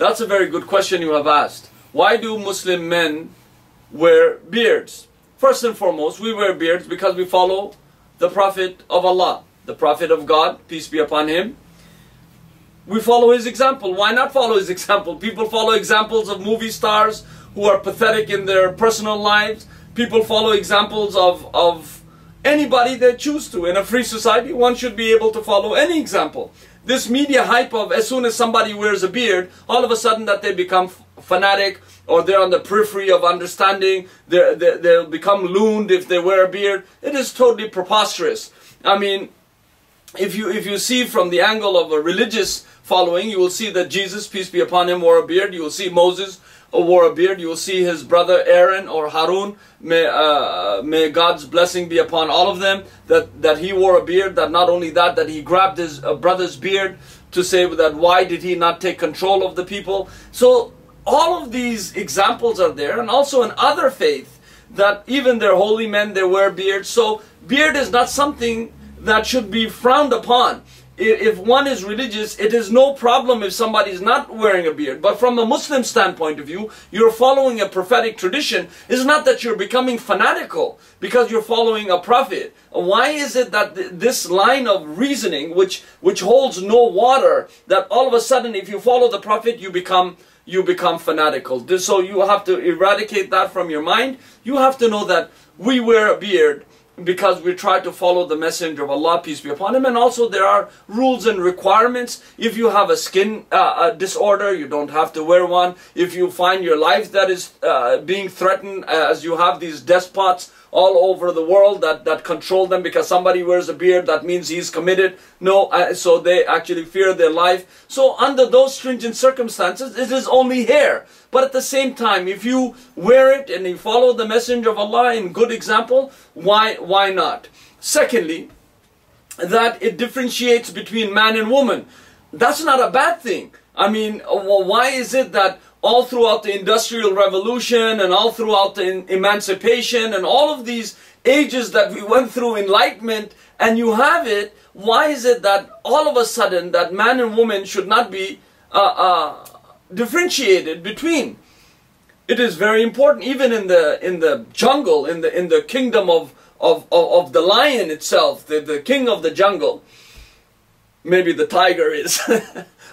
That's a very good question you have asked. Why do Muslim men wear beards? First and foremost, we wear beards because we follow the Prophet of Allah, the Prophet of God, peace be upon him. We follow his example. Why not follow his example? People follow examples of movie stars who are pathetic in their personal lives. People follow examples of anybody they choose to. In a free society, one should be able to follow any example. This media hype of as soon as somebody wears a beard, all of a sudden that they become fanatic, or they're on the periphery of understanding, they'll become looned if they wear a beard. It is totally preposterous. I mean, if you see from the angle of a religious following, you will see that Jesus, peace be upon him, wore a beard. You will see Moses wore a beard. You will see his brother Aaron or Harun, may God's blessing be upon all of them, that he wore a beard. That not only that he grabbed his brother's beard to say that why did he not take control of the people. So all of these examples are there, and also in other faiths that even their holy men, they wear beards. So beard is not something that should be frowned upon. If one is religious, it is no problem if somebody is not wearing a beard. But from a Muslim standpoint of view, you're following a prophetic tradition. It's not that you're becoming fanatical because you're following a prophet. Why is it that this line of reasoning, which holds no water, that all of a sudden if you follow the prophet, you become fanatical? So you have to eradicate that from your mind. You have to know that we wear a beard because we try to follow the messenger of Allah, peace be upon him. And also there are rules and requirements. If you have a skin disorder, you don't have to wear one. If you find your life that is being threatened, as you have these despots all over the world that control them because somebody wears a beard, that means he's committed. No, so they actually fear their life. So under those stringent circumstances, it is only hair. But at the same time, if you wear it and you follow the messenger of Allah in good example, why not? Secondly, that it differentiates between man and woman. That's not a bad thing. I mean, why is it that all throughout the Industrial Revolution and all throughout the emancipation and all of these ages that we went through, enlightenment, and you have it, why is it that all of a sudden that man and woman should not be differentiated between? It is very important, even in the jungle, in the kingdom of the lion itself, the king of the jungle. Maybe the tiger is,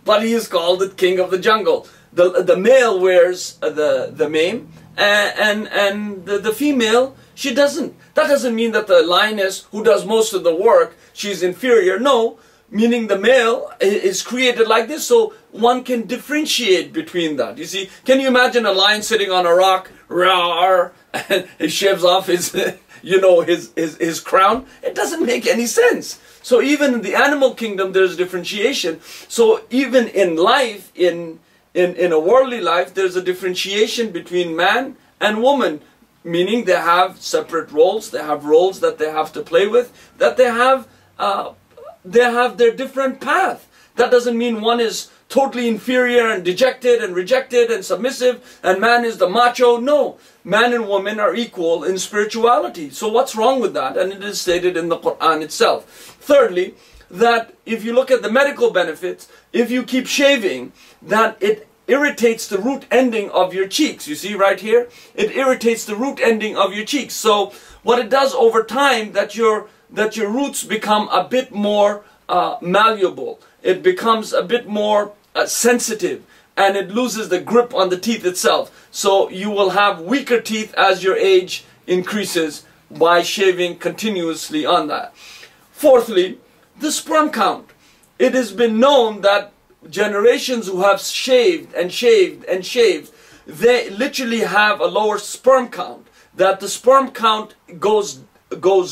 but he is called the king of the jungle. The male wears the mane, and the female, she doesn't. That doesn't mean that the lioness, who does most of the work, she's inferior. No, meaning the male is created like this, so one can differentiate between that. You see, can you imagine a lion sitting on a rock, roar, and he shaves off his, his crown? It doesn't make any sense. So even in the animal kingdom, there's differentiation. So even in life, in a worldly life, there's a differentiation between man and woman, meaning they have separate roles, they have roles that they have to play with, that they have their different path. That doesn't mean one is totally inferior and dejected and rejected and submissive, and man is the macho. No, man and woman are equal in spirituality. So what's wrong with that? And it is stated in the Quran itself. Thirdly, that if you look at the medical benefits, if you keep shaving, that it irritates the root ending of your cheeks. You see right here? It irritates the root ending of your cheeks. So what it does over time, that your roots become a bit more malleable. It becomes a bit more sensitive, and it loses the grip on the teeth itself. So you will have weaker teeth as your age increases by shaving continuously on that. Fourthly, the sperm count. It has been known that generations who have shaved and shaved and shaved, they literally have a lower sperm count. That the sperm count goes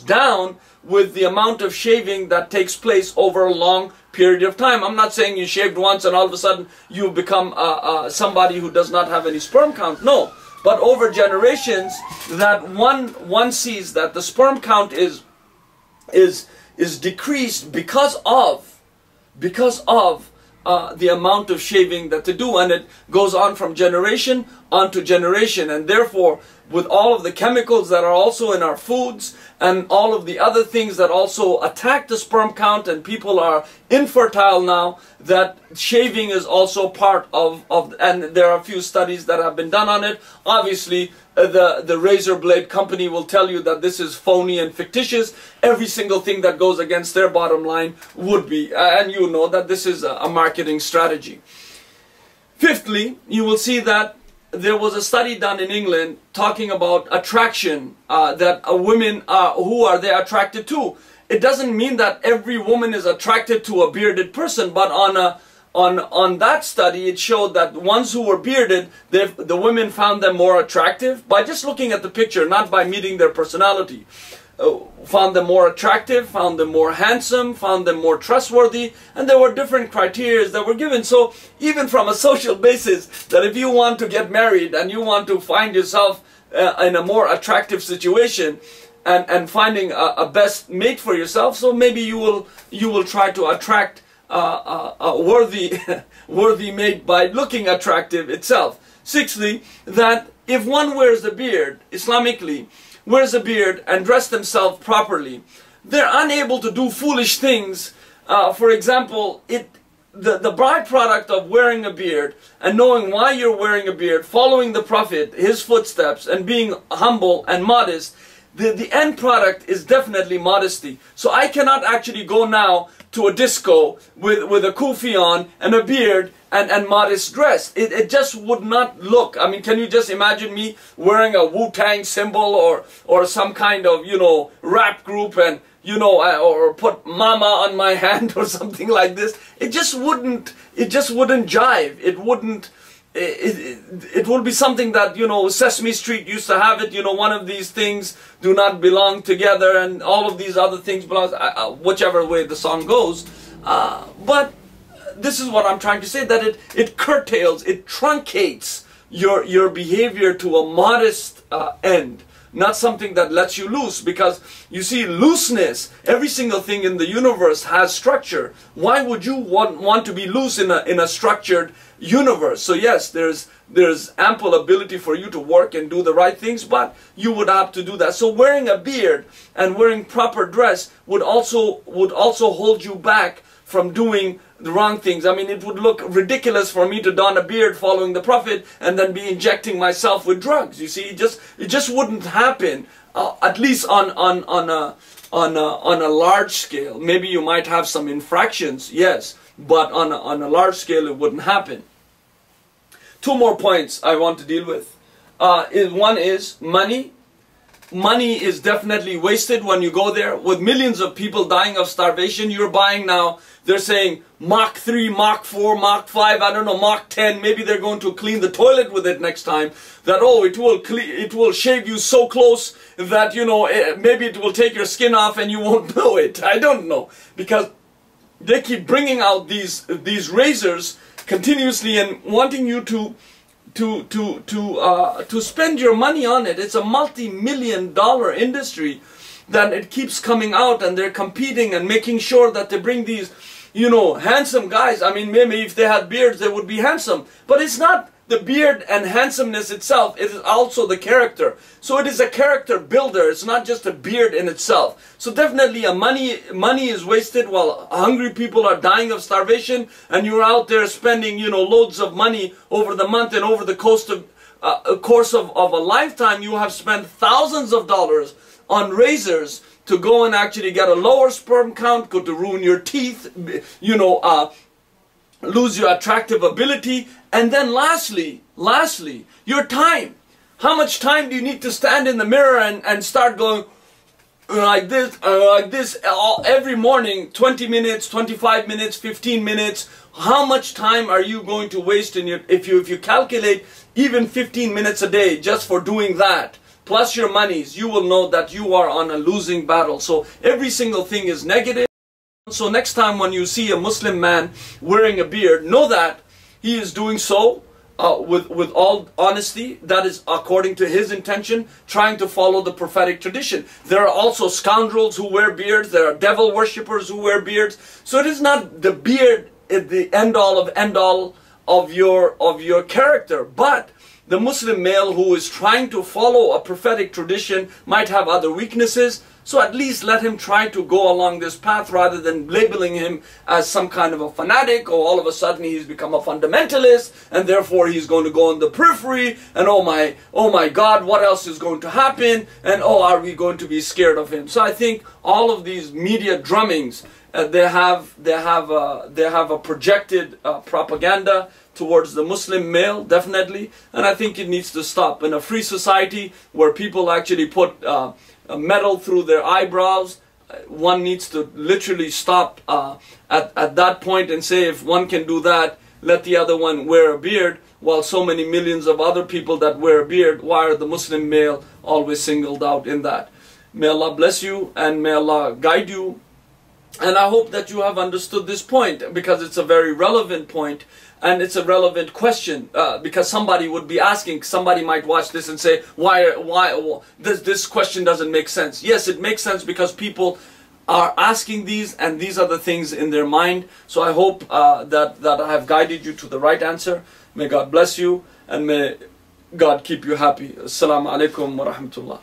down with the amount of shaving that takes place over a long period of time. I'm not saying you shaved once and all of a sudden you become somebody who does not have any sperm count. No, but over generations, that one sees that the sperm count is decreased because of the amount of shaving that they do, and it goes on from generation onto generation. And therefore, with all of the chemicals that are also in our foods and all of the other things that also attack the sperm count, and people are infertile now, that shaving is also part of and there are a few studies that have been done on it. Obviously, the razor blade company will tell you that this is phony and fictitious. Every single thing that goes against their bottom line would be, and you know that this is a marketing strategy. Fifthly, you will see that there was a study done in England talking about attraction, that women, who are they attracted to? It doesn't mean that every woman is attracted to a bearded person, but on that study it showed that ones who were bearded, the women found them more attractive by just looking at the picture, not by meeting their personality. Found them more attractive, found them more handsome, found them more trustworthy, and there were different criteria that were given. So even from a social basis, that if you want to get married and you want to find yourself in a more attractive situation and finding a best mate for yourself, so maybe you will try to attract a worthy mate by looking attractive itself. Sixthly, that if one wears a beard, Islamically, wears a beard and dress themselves properly, they're unable to do foolish things. For example, the byproduct of wearing a beard and knowing why you're wearing a beard, following the Prophet, his footsteps, and being humble and modest, the end product is definitely modesty. So I cannot actually go now to a disco with a kufi on and a beard and modest dress. It just would not look. I mean, can you just imagine me wearing a Wu-Tang symbol or some kind of, you know, rap group and, you know, or put mama on my hand or something like this? It just wouldn't jive. It would be something that, you know, Sesame Street used to have it, you know, one of these things do not belong together and all of these other things belong, whichever way the song goes. But this is what I'm trying to say, that it curtails, it truncates your behavior to a modest end. Not something that lets you loose, because you see, looseness, every single thing in the universe has structure. Why would you want to be loose in a structured universe? So yes, there's ample ability for you to work and do the right things, but you would have to do that. So wearing a beard and wearing proper dress would also hold you back from doing the wrong things. I mean, it would look ridiculous for me to don a beard following the Prophet and then be injecting myself with drugs. You see, it just wouldn't happen. At least on a large scale. Maybe you might have some infractions, yes, but on a large scale it wouldn't happen. Two more points I want to deal with. One is money. Money is definitely wasted when you go there. With millions of people dying of starvation, you're buying now, they're saying Mach 3, Mach 4, Mach 5, I don't know, Mach 10. Maybe they're going to clean the toilet with it next time. That, oh, it will shave you so close that, you know, maybe it will take your skin off and you won't know it. I don't know. Because they keep bringing out these razors continuously and wanting you to spend your money on it. It's a multi-million-dollar industry that it keeps coming out, and they're competing and making sure that they bring these, you know, handsome guys. I mean, maybe if they had beards, they would be handsome. But it's not the beard and handsomeness itself, it is also the character. So it is a character builder, it's not just a beard in itself. So definitely money is wasted while hungry people are dying of starvation, and you're out there spending, you know, loads of money over the month, and over the course of a lifetime you have spent thousands of dollars on razors to go and actually get a lower sperm count, go to ruin your teeth, you know, lose your attractive ability. And then lastly, your time. How much time do you need to stand in the mirror and start going like this every morning, 20 minutes, 25 minutes, 15 minutes? How much time are you going to waste in if you calculate even 15 minutes a day just for doing that, plus your monies, you will know that you are on a losing battle. So every single thing is negative. So next time when you see a Muslim man wearing a beard, know that he is doing so with all honesty. That is according to his intention, trying to follow the prophetic tradition. There are also scoundrels who wear beards. There are devil worshippers who wear beards. So it is not the beard the end all of your character, but the Muslim male who is trying to follow a prophetic tradition might have other weaknesses. So at least let him try to go along this path rather than labeling him as some kind of a fanatic, or all of a sudden he's become a fundamentalist and therefore he's going to go on the periphery, and oh my God, what else is going to happen, and oh, are we going to be scared of him? So I think all of these media drummings, they have a projected propaganda towards the Muslim male, definitely, and I think it needs to stop. In a free society where people actually put a metal through their eyebrows, one needs to literally stop at that point and say, if one can do that, let the other one wear a beard, while so many millions of other people that wear a beard, why are the Muslim male always singled out in that? May Allah bless you and may Allah guide you. And I hope that you have understood this point, because it's a very relevant point and it's a relevant question, because somebody would be asking, somebody might watch this and say, why this question doesn't make sense. Yes, it makes sense because people are asking these, and these are the things in their mind. So I hope that I have guided you to the right answer. May God bless you and may God keep you happy. Assalamu alaikum wa rahmatullah.